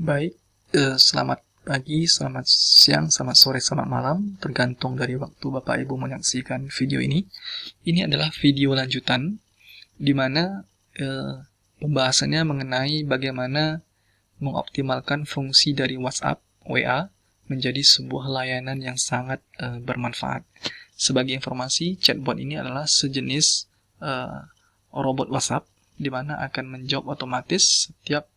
Baik, selamat pagi, selamat siang, selamat sore, selamat malam, tergantung dari waktu Bapak Ibu menyaksikan video ini. Ini adalah video lanjutan, di mana pembahasannya mengenai bagaimana mengoptimalkan fungsi dari WhatsApp, WA, menjadi sebuah layanan yang sangat bermanfaat. Sebagai informasi, chatbot ini adalah sejenis robot WhatsApp, di mana akan menjawab otomatis setiap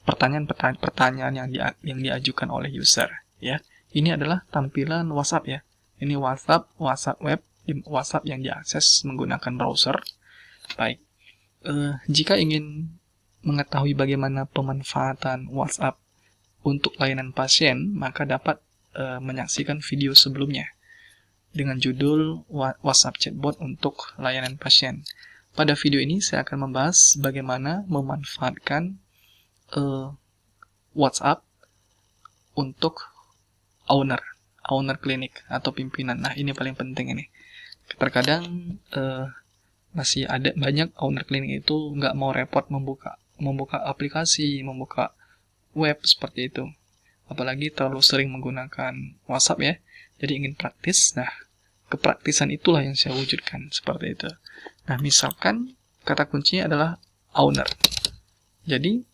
pertanyaan-pertanyaan yang diajukan oleh user, ya. Ini adalah tampilan WhatsApp, ya. Ini WhatsApp web, WhatsApp yang diakses menggunakan browser. Baik, jika ingin mengetahui bagaimana pemanfaatan WhatsApp untuk layanan pasien, maka dapat menyaksikan video sebelumnya dengan judul WhatsApp Chatbot untuk layanan pasien. Pada video ini saya akan membahas bagaimana memanfaatkan WhatsApp untuk owner klinik atau pimpinan. Nah, ini paling penting ini. Terkadang masih ada banyak owner klinik itu nggak mau repot membuka aplikasi, membuka web seperti itu. Apalagi terlalu sering menggunakan WhatsApp, ya. Jadi ingin praktis. Nah, kepraktisan itulah yang saya wujudkan seperti itu. Nah, misalkan kata kuncinya adalah owner. Jadi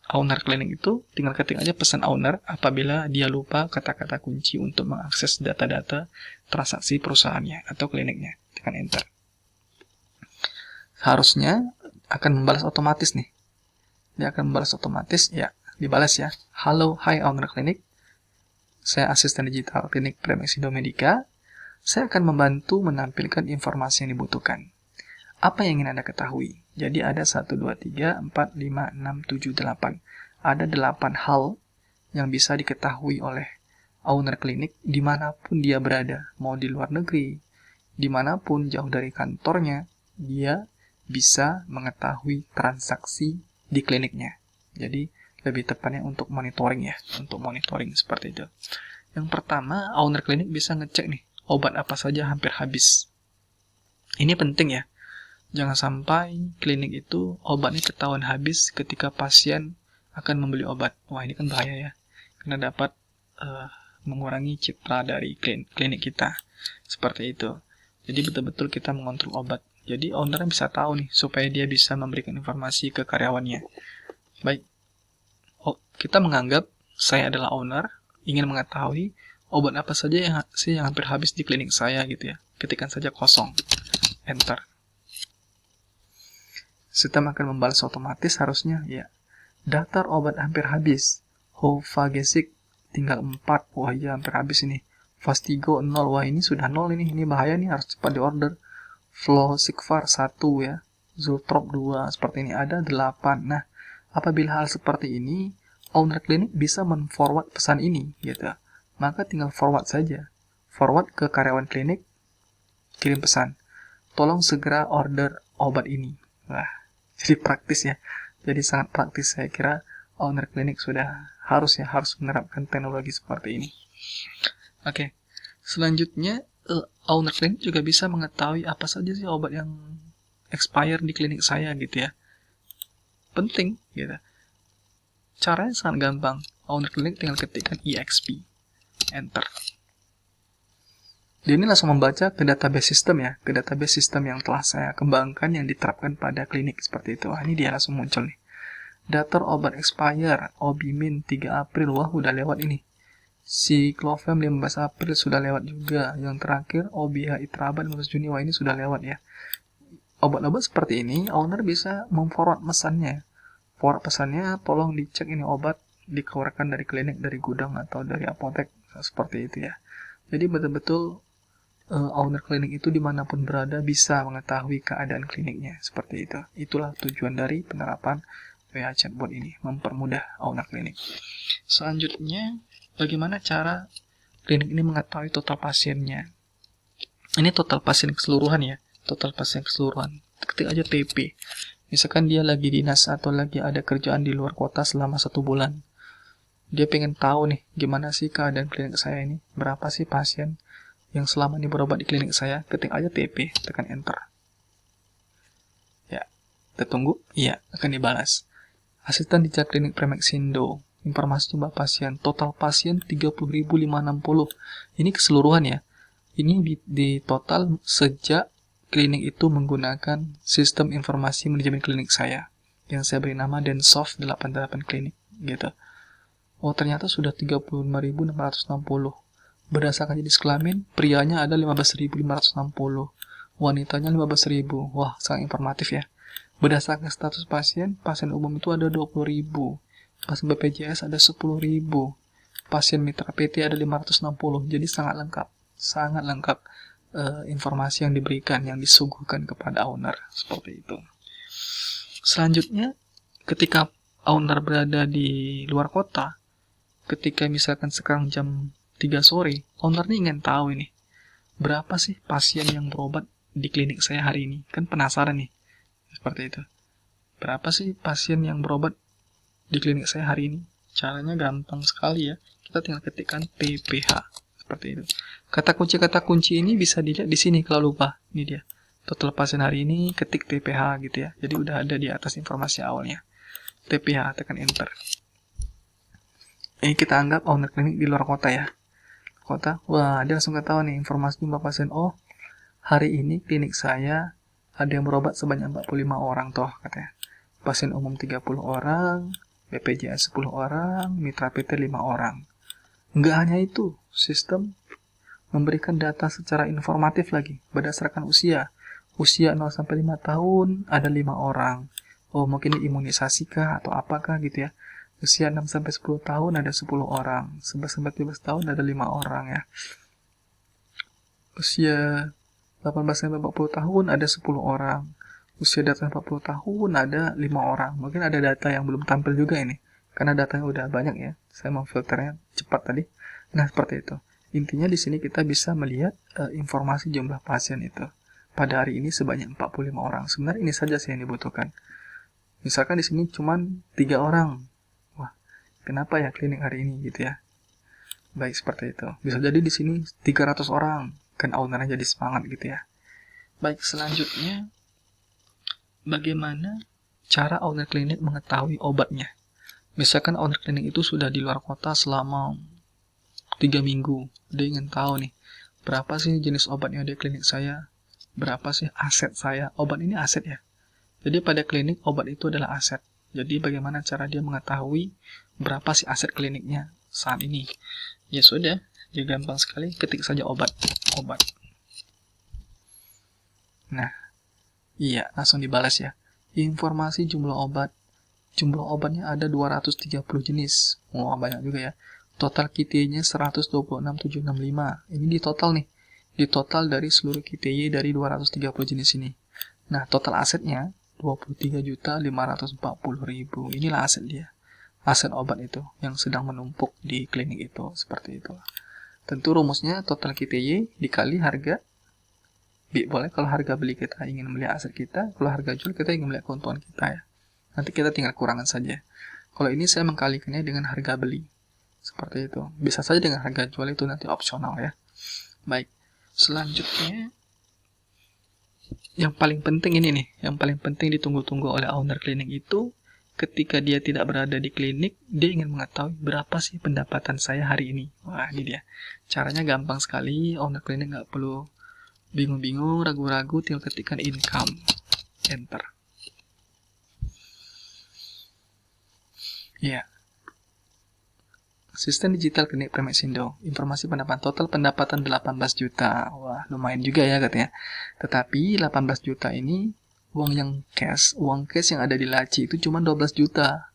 owner klinik itu tinggal ketik aja pesan owner apabila dia lupa kata-kata kunci untuk mengakses data-data transaksi perusahaannya atau kliniknya. Tekan enter. Harusnya akan membalas otomatis nih. Dia akan membalas otomatis, ya, dibalas ya. Halo, hai owner klinik. Saya asisten digital klinik Premaxindo Medica. Saya akan membantu menampilkan informasi yang dibutuhkan. Apa yang ingin Anda ketahui? Jadi ada 1, 2, 3, 4, 5, 6, 7, 8. Ada 8 hal yang bisa diketahui oleh owner klinik dimanapun dia berada. Mau di luar negeri, dimanapun jauh dari kantornya, dia bisa mengetahui transaksi di kliniknya. Jadi lebih tepatnya untuk monitoring, ya. Untuk monitoring seperti itu. Yang pertama, owner klinik bisa ngecek nih, obat apa saja hampir habis. Ini penting, ya. Jangan sampai klinik itu obatnya ketahuan habis ketika pasien akan membeli obat. Wah, ini kan bahaya, ya. Karena dapat mengurangi citra dari klinik kita. Seperti itu. Jadi betul-betul kita mengontrol obat. Jadi ownernya bisa tahu nih, supaya dia bisa memberikan informasi ke karyawannya. Baik. Kita menganggap saya adalah owner, ingin mengetahui obat apa saja yang hampir habis di klinik saya gitu, ya. Ketikkan saja kosong. Enter. Sistem akan membalas otomatis harusnya, ya. Daftar obat hampir habis. Hovagesic tinggal 4. Wah, ya hampir habis ini. Fastigo 0. Wah, ini sudah 0 ini. Ini bahaya nih, harus cepat diorder. Flosigvar 1, ya. Zultrop 2. Seperti ini ada 8. Nah, apabila hal seperti ini, owner klinik bisa men-forward pesan ini, gitu. Maka tinggal forward saja. Forward ke karyawan klinik, kirim pesan. Tolong segera order obat ini. Wah, jadi praktis, ya. Jadi sangat praktis. Saya kira owner klinik sudah harus menerapkan teknologi seperti ini. Oke. Selanjutnya, owner klinik juga bisa mengetahui apa saja sih obat yang expire di klinik saya gitu, ya. Penting, gitu. Caranya sangat gampang. Owner klinik tinggal ketikkan EXP. Enter. Dia ini langsung membaca ke database system, ya, ke database system yang telah saya kembangkan yang diterapkan pada klinik seperti itu. Wah, ini dia langsung muncul nih. Daftar obat expire, Obimin 3 April, wah udah lewat ini. Cyclophem 15 April sudah lewat juga. Yang terakhir OBH Itraban 15 Juni, wah ini sudah lewat, ya. Obat-obat seperti ini, owner bisa memforward pesannya. Forward pesannya, tolong dicek ini obat dikeluarkan dari klinik, dari gudang atau dari apotek, seperti itu, ya. Jadi betul-betul owner klinik itu dimanapun berada bisa mengetahui keadaan kliniknya, seperti itu. Itulah tujuan dari penerapan WA Chatbot ini, mempermudah owner klinik. Selanjutnya, bagaimana cara klinik ini mengetahui total pasiennya? Ini total pasien keseluruhan, ya. Total pasien keseluruhan. Ketik aja TP. Misalkan dia lagi dinas atau lagi ada kerjaan di luar kota selama 1 bulan. Dia pengen tahu nih, gimana sih keadaan klinik saya ini? Berapa sih pasien yang selama ini berobat di klinik saya? Ketik aja TP, tekan enter. Ya, kita tunggu. Iya, akan dibalas. Asisten digital klinik Premexindo. Informasi jumlah pasien. Total pasien 30.560. Ini keseluruhan ya. Ini di total sejak klinik itu menggunakan sistem informasi manajemen klinik saya. Yang saya beri nama Densoft 88 Klinik. Gitu. Oh, ternyata sudah 35.660. Berdasarkan jenis kelamin, prianya ada 15.560. Wanitanya 15.000. Wah, sangat informatif ya. Berdasarkan status pasien, pasien umum itu ada 20.000. Pasien BPJS ada 10.000. Pasien mitra PT ada 560. Jadi sangat lengkap. Sangat lengkap informasi yang diberikan, yang disuguhkan kepada owner. Seperti itu. Selanjutnya, ketika owner berada di luar kota, ketika misalkan sekarang jam 3 sore, owner ini ingin tahu ini, berapa sih pasien yang berobat di klinik saya hari ini? Kan penasaran nih. Seperti itu. Berapa sih pasien yang berobat di klinik saya hari ini? Caranya gampang sekali ya. Kita tinggal ketikkan TPH. Seperti itu. Kata kunci ini bisa dilihat di sini kalau lupa. Ini dia. Total pasien hari ini, ketik TPH gitu ya. Jadi udah ada di atas informasi awalnya. TPH, tekan enter. Ini kita anggap owner klinik di luar kota ya. Kota. Wah, dia langsung ketahuan nih informasi jumlah pasien. Oh, hari ini klinik saya ada yang berobat sebanyak 45 orang toh katanya. Pasien umum 30 orang, BPJS 10 orang, mitra PT 5 orang. Enggak hanya itu, sistem memberikan data secara informatif lagi, berdasarkan usia. Usia 0 sampai 5 tahun ada 5 orang. Oh, mungkin imunisasi kah atau apakah gitu ya. Usia 6 sampai 10 tahun ada 10 orang. 11 sampai 13 tahun ada 5 orang ya. Usia 18 sampai 40 tahun ada 10 orang. Usia di atas 40 tahun ada 5 orang. Mungkin ada data yang belum tampil juga ini. Karena datanya udah banyak ya. Saya mau filternya cepat tadi. Nah, seperti itu. Intinya di sini kita bisa melihat informasi jumlah pasien itu. Pada hari ini sebanyak 45 orang. Sebenarnya ini saja sih yang dibutuhkan. Misalkan di sini cuma 3 orang. Wah, kenapa ya klinik hari ini gitu ya. Baik, seperti itu. Bisa jadi di sini 300 orang. Kan ownernya jadi semangat gitu ya. Baik, selanjutnya bagaimana cara owner klinik mengetahui obatnya? Misalkan owner klinik itu sudah di luar kota selama 3 minggu. Dia ingin tahu nih, berapa sih jenis obat yang ada di klinik saya? Berapa sih aset saya? Obat ini aset ya. Jadi pada klinik obat itu adalah aset. Jadi bagaimana cara dia mengetahui berapa sih aset kliniknya saat ini? Ya sudah, ya gampang sekali, ketik saja obat. Nah, iya, langsung dibalas ya. Informasi jumlah obat. Jumlah obatnya ada 230 jenis. Wah, banyak juga ya. Total QTY-nya 126.765. Ini di total nih. Di total dari seluruh QTY dari 230 jenis ini. Nah, total asetnya 23.540.000. Inilah aset dia. Aset obat itu yang sedang menumpuk di klinik itu. Seperti itu. Tentu rumusnya total QTY dikali harga. Boleh kalau harga beli kita ingin melihat aset kita, kalau harga jual kita ingin melihat keuntungan kita ya. Nanti kita tinggal kurangan saja. Kalau ini saya mengkalikannya dengan harga beli. Seperti itu. Bisa saja dengan harga jual, itu nanti opsional ya. Baik. Selanjutnya yang paling penting ini nih, yang paling penting ditunggu-tunggu oleh owner klinik itu ketika dia tidak berada di klinik, dia ingin mengetahui berapa sih pendapatan saya hari ini. Wah, ini dia. Caranya gampang sekali, owner klinik nggak perlu bingung-bingung, ragu-ragu, tinggal ketikkan income. Enter. Ya. Sistem digital klinik Premexindo. Informasi pendapatan total pendapatan 18 juta. Wah, lumayan juga ya katanya. Tetapi 18 juta ini uang cash yang ada di laci itu cuma 12 juta.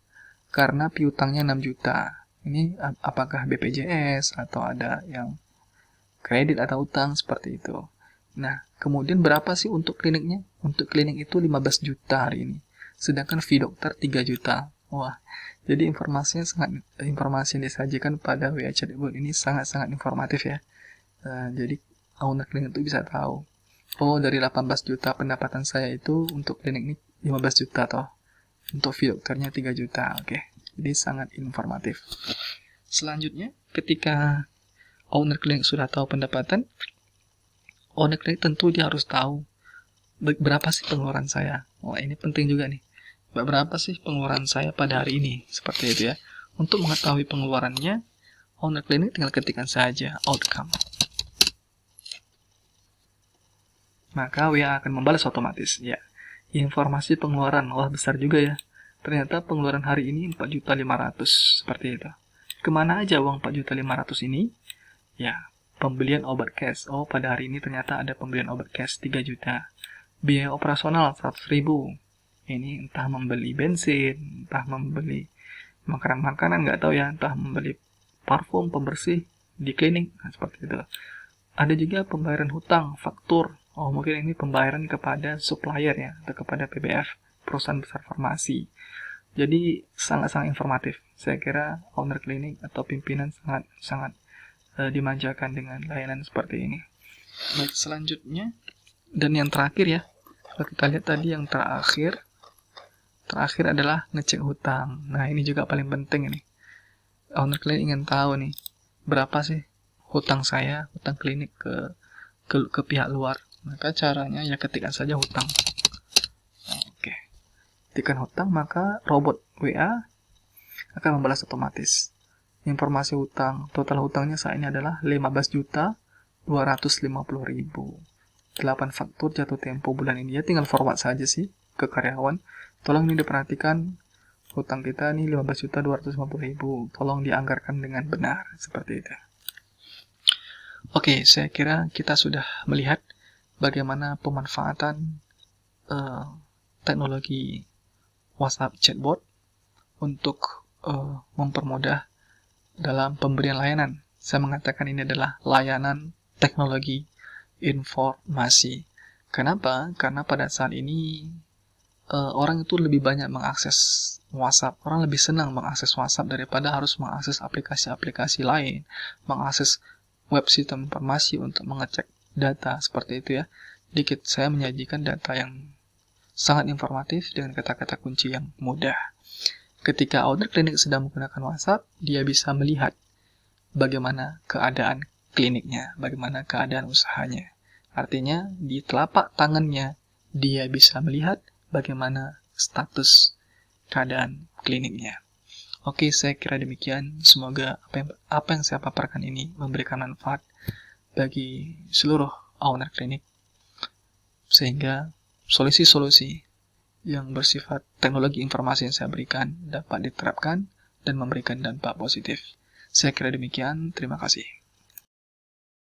Karena piutangnya 6 juta. Ini apakah BPJS atau ada yang kredit atau utang seperti itu. Nah, kemudian berapa sih untuk kliniknya? Untuk klinik itu 15 juta hari ini. Sedangkan fee dokter 3 juta. Wah, jadi informasi yang disajikan pada WA Chatbot ini sangat-sangat informatif ya. Jadi owner klinik itu bisa tahu. Oh, dari 18 juta pendapatan saya itu untuk klinik ini 15 juta toh. Untuk fee dokternya 3 juta. Oke. Jadi sangat informatif. Selanjutnya, ketika owner klinik sudah tahu pendapatan, owner klinik tentu dia harus tahu berapa sih pengeluaran saya. Wah, ini penting juga nih. berapa sih pengeluaran saya pada hari ini, seperti itu ya. Untuk mengetahui pengeluarannya, owner klinik tinggal ketikkan saja outcome. Maka WA akan membalas otomatis. Ya, informasi pengeluaran, wah besar juga ya. Ternyata pengeluaran hari ini 4.500.000, seperti itu. Kemana aja uang 4.500.000 ini? Ya, pembelian obat cash. Oh, pada hari ini ternyata ada pembelian obat cash 3 juta. Biaya operasional 100.000. Ini entah membeli bensin, entah membeli makanan-makanan, nggak tahu ya, entah membeli parfum, pembersih di klinik, nah, seperti itu. Ada juga pembayaran hutang, faktur. Oh, mungkin ini pembayaran kepada supplier ya, atau kepada PBF, perusahaan besar farmasi. Jadi sangat-sangat informatif. Saya kira owner klinik atau pimpinan sangat dimanjakan dengan layanan seperti ini. Baik, selanjutnya dan yang terakhir ya. Kalau kita lihat tadi yang terakhir adalah ngecek hutang. Nah, ini juga paling penting ini. Owner klinik ingin tahu nih, berapa sih hutang saya, hutang klinik ke pihak luar. Maka caranya ya ketikkan saja hutang. Oke. Ketikkan hutang, maka robot WA akan membalas otomatis. Informasi hutang, total hutangnya saat ini adalah 15.250.000. 8 faktur jatuh tempo bulan ini. Ya tinggal forward saja sih ke karyawan. Tolong ini diperhatikan, hutang kita nih 15.250.000. Tolong dianggarkan dengan benar, seperti itu. Oke, saya kira kita sudah melihat bagaimana pemanfaatan teknologi WhatsApp chatbot untuk mempermudah dalam pemberian layanan. Saya mengatakan ini adalah layanan teknologi informasi. Kenapa? Karena pada saat ini orang itu lebih banyak mengakses WhatsApp. Orang lebih senang mengakses WhatsApp daripada harus mengakses aplikasi-aplikasi lain, mengakses web sistem informasi untuk mengecek data, seperti itu ya. Dikit saya menyajikan data yang sangat informatif dengan kata-kata kunci yang mudah. Ketika owner klinik sedang menggunakan WhatsApp, dia bisa melihat bagaimana keadaan kliniknya, bagaimana keadaan usahanya. Artinya, di telapak tangannya, dia bisa melihat bagaimana status keadaan kliniknya. Oke, saya kira demikian. Semoga apa yang saya paparkan ini memberikan manfaat bagi seluruh owner klinik, sehingga solusi-solusi yang bersifat teknologi informasi yang saya berikan dapat diterapkan dan memberikan dampak positif. Saya kira demikian. Terima kasih.